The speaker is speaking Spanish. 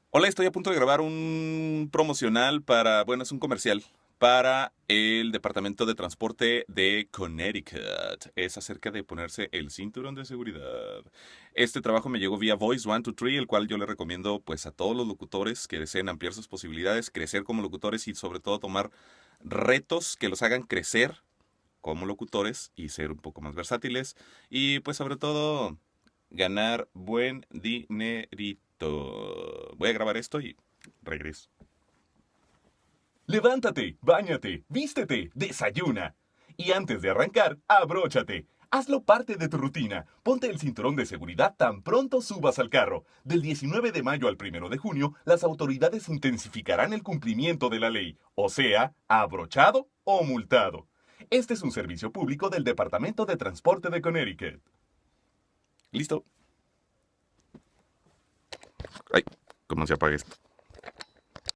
Hola, estoy a punto de grabar un promocional para, bueno, es un comercial para el Departamento de Transporte de Connecticut. Es acerca de ponerse el cinturón de seguridad. Este trabajo me llegó vía Voice 123, el cual yo le recomiendo pues a todos los locutores que deseen ampliar sus posibilidades, crecer como locutores y sobre todo tomar retos que los hagan crecer como locutores y ser un poco más versátiles y pues sobre todo ganar buen dinerito. Voy a grabar esto y regreso. Levántate, báñate, vístete, desayuna. Y antes de arrancar, abróchate. Hazlo parte de tu rutina. Ponte el cinturón de seguridad tan pronto subas al carro. Del 19 de mayo al 1 de junio, las autoridades intensificarán el cumplimiento de la ley, o sea, abrochado o multado. Este es un servicio público del Departamento de Transporte de Connecticut. Listo. Ay, ¿cómo se apaga esto?